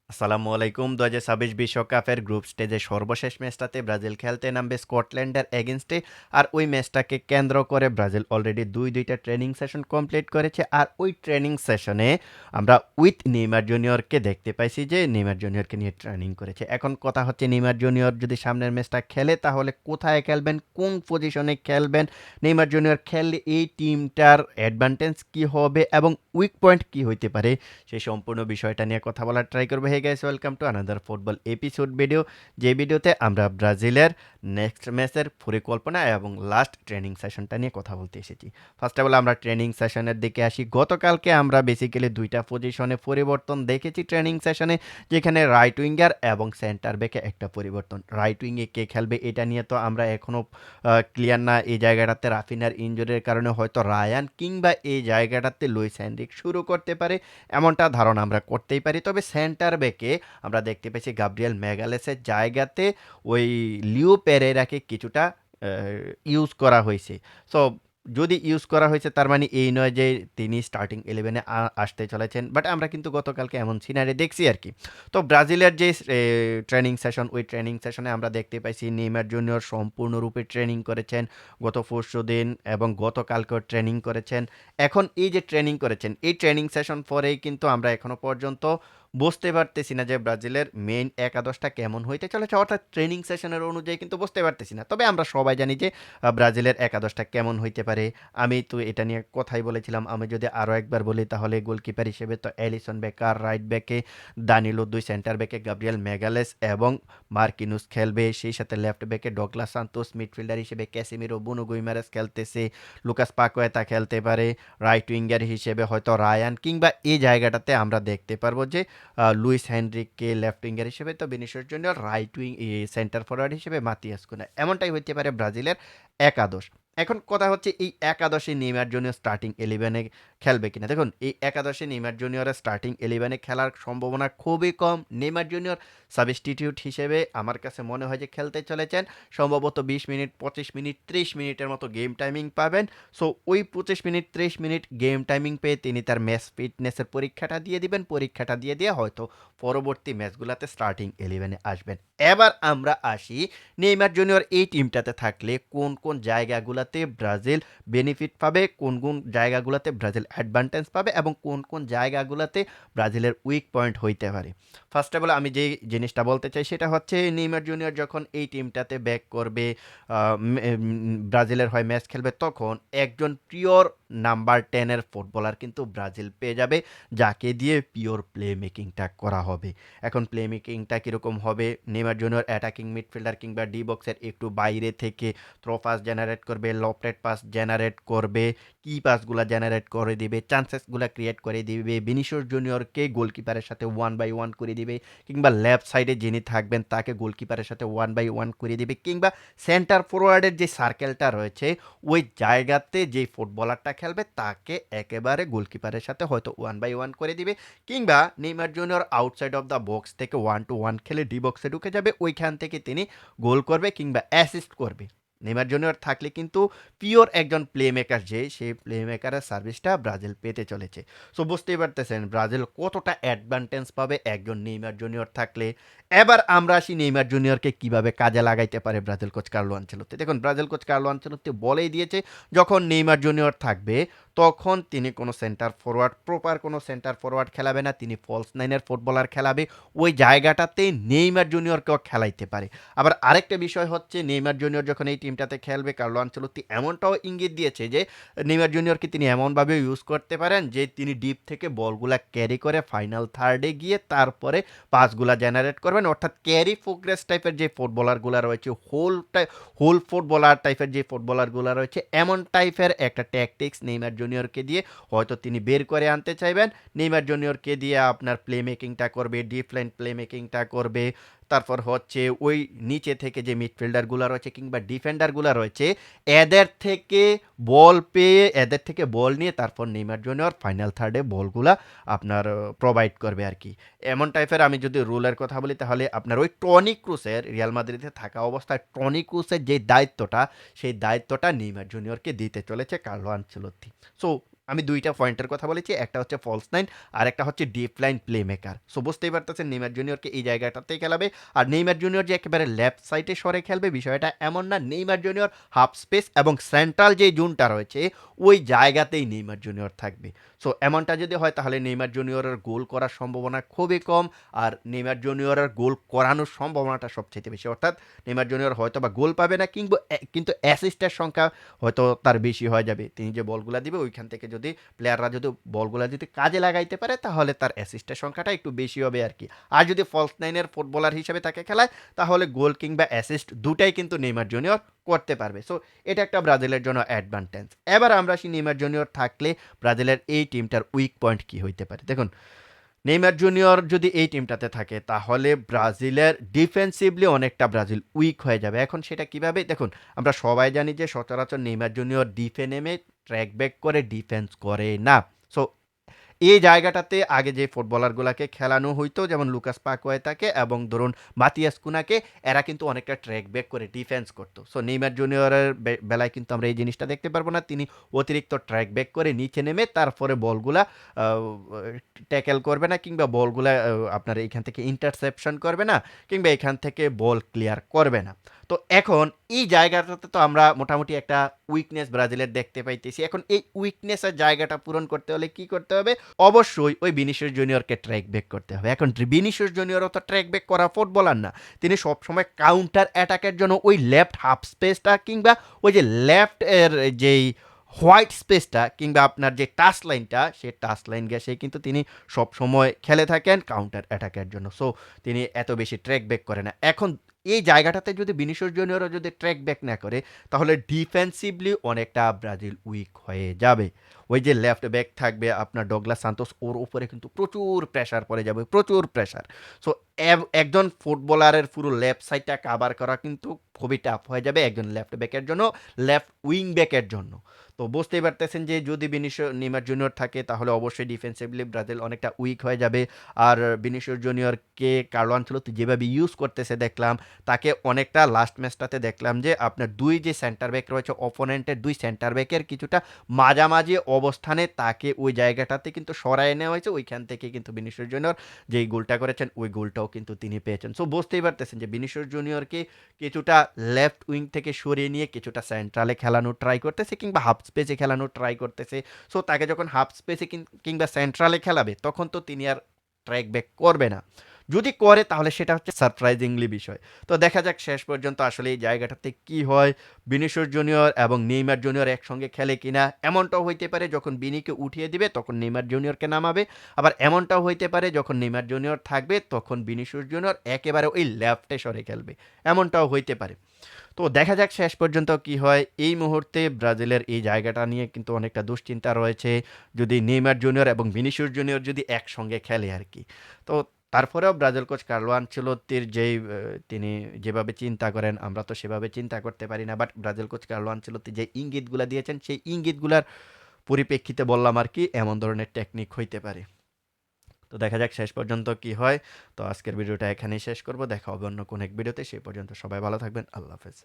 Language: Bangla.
আসসালামু আলাইকুম। ২০২৬ বিশ্বকাপের গ্রুপ স্টেজে সর্বশেষ ম্যাচটাতে ব্রাজিল খেলতে নামবে স্কটল্যান্ডের এগেইনস্টে। আর ওই ম্যাচটাকে কেন্দ্র করে ব্রাজিল অলরেডি দুইটা ট্রেনিং সেশন কমপ্লিট করেছে। আর ওই ট্রেনিং সেশনে আমরা উইথ নেইমার জুনিয়রকে দেখতে পাইছি যে নেইমার জুনিয়রকে নিয়ে ট্রেনিং করেছে। এখন কথা হচ্ছে নেইমার জুনিয়র যদি সামনের ম্যাচটা খেলে তাহলে কোথায় খেলবেন, কোন পজিশনে খেলবেন, নেইমার জুনিয়র খেললে এই টিমটার অ্যাডভান্টেজ কী হবে এবং উইক পয়েন্ট কী হইতে পারে সেই সম্পূর্ণ বিষয়টা নিয়ে কথা বলার ট্রাই করবো। Hey guys, welcome to another football episode video, যে ভিডিওতে আমরা ব্রাজিলের নেক্সট ম্যাচের পরিকল্পনা এবং লাস্ট ট্রেনিং সেশনটা নিয়ে কথা বলতে এসেছি। ফার্স্ট অফ অল আমরা ট্রেনিং সেশনের দিকে আসি। গতকালকে আমরা বেসিক্যালি দুইটা পজিশনে পরিবর্তন দেখেছি ট্রেনিং সেশনে, যেখানে রাইট উইঙ্গার এবং সেন্টার ব্যাকে একটা পরিবর্তন। রাইট উইংয়ে কে খেলবে এটা নিয়ে তো আমরা এখনও ক্লিয়ার না। এই জায়গাটাতে রাফিনার ইনজুরির কারণে হয়তো রায়ান কিংবা এই জায়গাটাতে লুইস হেনরিক শুরু করতে পারে, এমনটা ধারণা আমরা করতেই পারি। তবে সেন্টার ব্যাকে আমরা দেখতে পেয়েছি গাব্রিয়েল ম্যাগালেসের জায়গাতে ওই লিও পেরেরাকে কিছুটা ইউজ করা হয়েছে। সো যদি ইউজ করা হয়েছে তার মানে এই নয় যে তিনি স্টার্টিং ইলেভেনে আসতে চলেছেন, বাট আমরা কিন্তু গতকালকে এমন সিনারি দেখছি আর কি। তো ব্রাজিলের যে ট্রেনিং সেশন, ওই ট্রেনিং সেশনে আমরা দেখতে পাইছি নেইমার জুনিয়র সম্পূর্ণরূপে ট্রেনিং করেছেন গত পরশুদিন এবং গতকালকেও ট্রেনিং করেছেন। এখন এই যে ট্রেনিং করেছেন, এই ট্রেনিং সেশন পরেই কিন্তু আমরা এখনো পর্যন্ত বুঝতে পারতেছি না যে ব্রাজিলের মেইন একাদশটা কেমন হইতে চলেছে, অর্থাৎ ট্রেনিং সেশনের অনুযায়ী কিন্তু বুঝতে পারতেছি না। তবে আমরা সবাই জানি যে ব্রাজিলের একাদশটা কেমন হইতে পারে। আমি তো এটা নিয়ে কথাই বলেছিলাম। আমি যদি আরও একবার বলি তাহলে গোলকিপার হিসেবে তো এলিসন বেকার, রাইট ব্যাকে দানিলো, দুই সেন্টার ব্যাকে গাব্রিয়েল ম্যাগালেস এবং মার্কিনুস খেলবে, সেই সাথে লেফট ব্যাকে ডগলাস সান্তোস, মিডফিল্ডার হিসেবে ক্যাসিমিরো, বুনো গুইমারেস খেলতেছে, লুকাস পাকুয়েতা খেলতে পারে, রাইট উইঙ্গার হিসেবে হয়তো রায়ান, কিংবা এই জায়গাটাতে আমরা দেখতে পারবো যে লুইস হেনরিককে লেফট উইঙ্গার হিসেবে, তো Vinicius junior right wing centre forward হিসেবে মাতিয়াস কুনা, এমনটাই হইতে পারে ব্রাজিলের একাদশ। এখন কথা হচ্ছে এই একাদশে নেইমার জুনিয়র স্টার্টিং ইলেভেনে খেলবে কিনা। দেখুন, এই একাদশে নেইমার জুনিয়রের স্টার্টিং ইলেভেনে খেলার সম্ভাবনা খুবই কম। নেইমার জুনিয়র সাবস্টিটিউট হিসেবে আমার কাছে মনে হয় যে খেলতে চলেছেন। সম্ভবত 20 মিনিট, 25 মিনিট, 30 মিনিটের মতো গেম টাইমিং পাবেন। সো ওই 25 মিনিট, 30 মিনিট গেম টাইমিং পেয়ে তিনি তার ম্যাচ ফিটনেসের পরীক্ষাটা দিয়ে দিবেন। পরীক্ষাটা দিয়ে হয়তো পরবর্তী ম্যাচগুলোতে স্টার্টিং ইলেভেনে আসবেন। এবার আমরা আসি নেইমার জুনিয়র এই টিমটাতে থাকলে কোন কোন জায়গাগুলোতে ব্রাজিল বেনিফিট পাবে, কোন কোন জায়গাগুলোতে ব্রাজিল অ্যাডভান্টেজ পাবে এবং কোন কোন জায়গাগুলোতে ব্রাজিলের উইক পয়েন্ট হইতে পারে। ফার্স্ট অফ অল আমি যে জিনিসটা বলতে চাই সেটা হচ্ছে নেইমার জুনিয়র যখন এই টিমটাতে ব্যাক করবে, ব্রাজিলের হয়ে ম্যাচ খেলবে, তখন একজন পিওর নাম্বার 10-এর ফুটবলার কিন্তু ব্রাজিল পেয়ে যাবে, যাকে দিয়ে পিওর প্লে মেকিংটা করা হবে। এখন প্লে মেকিংটা কীরকম হবে, নেইমার জুনিয়র অ্যাটাকিং মিডফিল্ডার কিংবা ডি বক্সের একটু বাইরে থেকে থ্রো পাস জেনারেট করবে, লফটেড পাস জেনারেট করবে, কি পাসগুলো জেনারেট করে দিবে, চান্সেসগুলো ক্রিয়েট করে দিবে, ভিনিসিয়াস জুনিয়রকে গোলকিপারের সাথে 1-1 করে দিবে, কিংবা লেফট সাইডে যিনি থাকবেন তাকে গোলকিপারের সাথে 1-1 করে দিবে, কিংবা সেন্টার ফরওয়ার্ডের যে সার্কেলটা রয়েছে ওই জায়গাতে যে ফুটবলারটা খেলবে তাকে একেবারে গোলকিপারের সাথে হয়তো 1-1 করে দিবে, কিংবা Neymar junior outside of the box থেকে 1-1 খেলে ডি বক্সে ঢুকে যাবে, ওইখান থেকে তিনি গোল করবে কিংবা অ্যাসিস্ট করবে। নেইমার জুনিয়র থাকলে কিন্তু পিওর একজন প্লে মেকার, যে সেই প্লে মেকারের সার্ভিসটা ব্রাজিল পেতে চলেছে। সো বুঝতেই পারতেছেন ব্রাজিল কতটা অ্যাডভান্টেজ পাবে একজন নেইমার জুনিয়র থাকলে। এবার আমরা আসি নেইমার জুনিয়রকে কিভাবে কাজে লাগাইতে পারে ব্রাজিল কোচ কার্লো আনচেলত্তি। দেখুন, ব্রাজিল কোচ কার্লো আনচেলত্তি বলেই দিয়েছে যখন নেইমার জুনিয়র থাকবে তখন তিনি কোনো সেন্টার ফরওয়ার্ড, প্রপার কোনো সেন্টার ফরওয়ার্ড খেলাবে না, তিনি ফলস নাইনের ফুটবলার খেলাবে। ওই জায়গাটাতে নেইমার জুনিয়রকেও খেলাইতে পারে। আবার আরেকটা বিষয় হচ্ছে, নেইমার জুনিয়র যখন এই টিমটাতে খেলবে, কার্লো আনচেলত্তি এমনটাও ইঙ্গিত দিয়েছে যে নেইমার জুনিয়রকে তিনি এমনভাবে ইউজ করতে পারেন যে তিনি ডিপ থেকে বলগুলা ক্যারি করে ফাইনাল থার্ডে গিয়ে তারপরে পাসগুলা জেনারেট করবেন, অর্থাৎ ক্যারি ফোগ্রেস টাইপের যে ফুটবলারগুলো রয়েছে, হোল ফুটবলার টাইপের যে ফুটবলারগুলো রয়েছে, এমন টাইপের একটা ট্যাকটিক্স নেইমার জুনিয়রকে দিয়ে হয়তো তিনি বের করে আনতে চাইবেন। নেইমার জুনিয়রকে দিয়ে আপনার প্লে মেকিংটা করবে, ডিফলাইন প্লে মেকিংটা করবে। তারপর হচ্ছে ওই নিচে থেকে যে মিডফিল্ডারগুলো রয়েছে কিংবা ডিফেন্ডারগুলো রয়েছে, এদের থেকে বল পেয়ে, এদের থেকে বল নিয়ে তারপর নেইমার জুনিয়র ফাইনাল থার্ডে বলগুলা আপনার প্রোভাইড করবে আর কি। এমন টাইপের আমি যদি রুলের কথা বলি তাহলে আপনার ওই টনি ক্রুসের, রিয়াল মাদ্রিদে থাকা অবস্থায় টনি ক্রুসের যে দায়িত্বটা, সেই দায়িত্বটা নেইমার জুনিয়রকে দিতে চলেছে কার্লো আনচেলত্তি। সো আমি ২ টা পয়েন্টের কথা বলেছি। একটা হচ্ছে ফলস 9 আর একটা হচ্ছে deep line play maker. So বুঝতেই পারতেছেন নেইমার জুনিয়রকে এই জায়গাটাতেই খেলাবে। আর নেইমার জুনিয়র যে একেবারে লেফট সাইডে সরে খেলবে বিষয়টা এমন না। নেইমার জুনিয়র হাফ স্পেস এবং সেন্ট্রাল যে জোনটা রয়েছে ওই জায়গাতেই নেইমার জুনিয়র থাকবে। সো এমনটা যদি হয় তাহলে নেইমার জুনিয়রের গোল করার সম্ভাবনা খুবই কম। আর নেইমার জুনিয়রের গোল করানোর সম্ভাবনাটা সবচাইতে বেশি। অর্থাৎ নেইমার জুনিয়র হয়তোবা গোল পাবে না কিন্তু অ্যাসিস্টের সংখ্যা হয়তো তার বেশি হয়ে যাবে। তিনি যে বলগুলা দিবে ওইখান থেকে যদি প্লেয়াররা যদি বলগুলা যদি কাজে লাগাইতে পারে তাহলে তার অ্যাসিস্টের সংখ্যাটা একটু বেশি হবে আর কি। আর যদি ফলস নাইনের ফুটবলার হিসেবে তাকে খেলায় তাহলে গোল কিংবা অ্যাসিস্ট দুটাই কিন্তু নেইমার জুনিয়র করতে পারবে। সো এটা একটা ব্রাজিলের জন্য অ্যাডভান্টেজ। এবার আমরা আসি নেইমার জুনিয়র থাকলে ব্রাজিলের এই টিমটার উইক পয়েন্ট কি হইতে পারে। দেখুন নেইমার জুনিয়র যদি এই টিমটাতে থাকে তাহলে ব্রাজিলের ডিফেন্সিভলি অনেকটা ব্রাজিল উইক হয়ে যাবে। এখন সেটা কিভাবে দেখুন আমরা সবাই জানি যে সচরাচর নেইমার জুনিয়র ডিফে নেমে ট্র্যাক ব্যাক করে ডিফেন্স করে না। সো এই জায়গাটাতে আগে যে ফুটবলারগুলাকে খেলানো হইতো যেমন লুকাস পাকুয়েতাকে এবং ধরুন মাতিয়াস কুনাকে এরা কিন্তু অনেকটা ট্র্যাক ব্যাক করে ডিফেন্স করতো। সো নেইমার জুনিয়রের বেলায় কিন্তু আমরা এই জিনিসটা দেখতে পারবো না। তিনি অতিরিক্ত ট্র্যাক ব্যাক করে নিচে নেমে তারপরে বলগুলা ট্যাকেল করবে না কিংবা বলগুলা আপনার এইখান থেকে ইন্টারসেপশন করবে না কিংবা এখান থেকে বল ক্লিয়ার করবে না। তো এখন এই জায়গাটাতে তো আমরা মোটামুটি একটা উইকনেস ব্রাজিলের দেখতে পাইতেছি। এখন এই উইকনেসের জায়গাটা পূরণ করতে হলে কি করতে হবে? অবশ্যই ওই ভিনিসিয়াস জুনিয়রকে ট্র্যাক ব্যাক করতে হবে। এখন ভিনিসিয়াস জুনিয়রও তো ট্র্যাক ব্যাক করা ফুটবলার না। তিনি সবসময় কাউন্টার অ্যাটাকের জন্য ওই লেফট হাফ স্পেসটা কিংবা ওই যে লেফট এর যেই হোয়াইট স্পেসটা কিংবা আপনার যে টাচ লাইনটা সেই টাচ লাইন গ্যাসে কিন্তু তিনি সবসময় খেলে থাকেন কাউন্টার অ্যাটাকের জন্য। সো তিনি এত বেশি ট্র্যাক ব্যাক করে না। এখন এই জায়গাটাতে যদি ভিনিসিয়াস জুনিয়রও যদি ট্র্যাক ব্যাক না করে তাহলে ডিফেন্সিভলি অনেকটা ব্রাজিল উইক হয়ে যাবে। ওই যে লেফট ব্যাক থাকবে আপনার ডগলাস সান্তোস ওর উপরে কিন্তু প্রচুর প্রেশার পড়ে যাবে, প্রচুর প্রেশার। সো একজন ফুটবলারের পুরো লেফট সাইডটা কাভার করা কিন্তু খুবই টাফ হয়ে যাবে একজন লেফট ব্যাকের জন্য, লেফট উইং ব্যাকের জন্য। তো বুঝতেই পারতেছেন যে যদি নেইমার জুনিয়র থাকে তাহলে অবশ্যই ডিফেন্সিভলি ব্রাজিল অনেকটা উইক হয়ে যাবে। আর ভিনিসিয়াস জুনিয়রকে কার্লো আনচেলত্তি যেভাবে ইউজ করতেছে দেখলাম, তাকে অনেকটা লাস্ট ম্যাচটাতে দেখলাম যে আপনার দুই যে সেন্টার ব্যাক রয়েছে অপোনেন্টের দুই সেন্টার ব্যাকের কিছুটা মাঝামাঝি অবস্থানে তাকে ওই জায়গাটাতে কিন্তু সরায় নেওয়া হয়েছে। ওইখান থেকে কিন্তু ভিনিসিয়াস জুনিয়র যেই গোলটা করেছেন ওই গোলটাও কিন্তু তিনি পেয়েছেন। সো বুঝতেই পারতেছেন যে ভিনিসিয়াস জুনিয়রকে কিছুটা লেফট উইং থেকে সরিয়ে নিয়ে কিছুটা সেন্ট্রালে খেলানোর ট্রাই করতেছে কিংবা হাফ স্পেসে খেলানোর ট্রাই করতেছে। সো তাকে যখন হাফ স্পেসে কিংবা সেন্ট্রালে খেলাবে তখন তো তিনি আর ট্র্যাক ব্যাক করবে না। যদি করে তাহলে সেটা হচ্ছে সারপ্রাইজিংলি বিষয়। তো দেখা যাক শেষ পর্যন্ত আসলে এই জায়গাটাতে কি হয়। ভিনিসিয়াস জুনিয়র এবং নেইমার জুনিয়র একসঙ্গে খেলে কিনা। এমনটাও হইতে পারে যখন বিনিকে উঠিয়ে দিবে তখন নেইমার জুনিয়রকে নামাবে। আবার এমনটাও হইতে পারে যখন নেইমার জুনিয়র থাকবে তখন ভিনিসিয়াস জুনিয়র একেবারে ওই লেফটে সরে খেলবে। এমনটাও হইতে পারে। তো দেখা যাক শেষ পর্যন্ত কি হয়। এই মুহূর্তে ব্রাজিলের এই জায়গাটা নিয়ে কিন্তু অনেকটা দুশ্চিন্তা রয়েছে। যদি নেইমার জুনিয়র এবং ভিনিসিয়াস জুনিয়র যদি একসঙ্গে খেলে আরকি। তো তারপরেও ব্রাজিল কোচ কার্লো আনচেলত্তির যেই তিনি যেভাবে চিন্তা করেন আমরা তো সেভাবে চিন্তা করতে পারি না। But Brazil coach Carlo Ancelotti যে ইঙ্গিতগুলা দিয়েছেন সেই ইঙ্গিতগুলার পরিপ্রেক্ষিতে বললাম আরকি এমন ধরনের টেকনিক হইতে পারে। তো দেখা যাক শেষ পর্যন্ত কি হয়। তো আজকের ভিডিওটা এখানেই শেষ করব। দেখা হবে অন্য কোনো এক ভিডিওতে। সেই পর্যন্ত সবাই ভালো থাকবেন। আল্লাহ হাফেজ।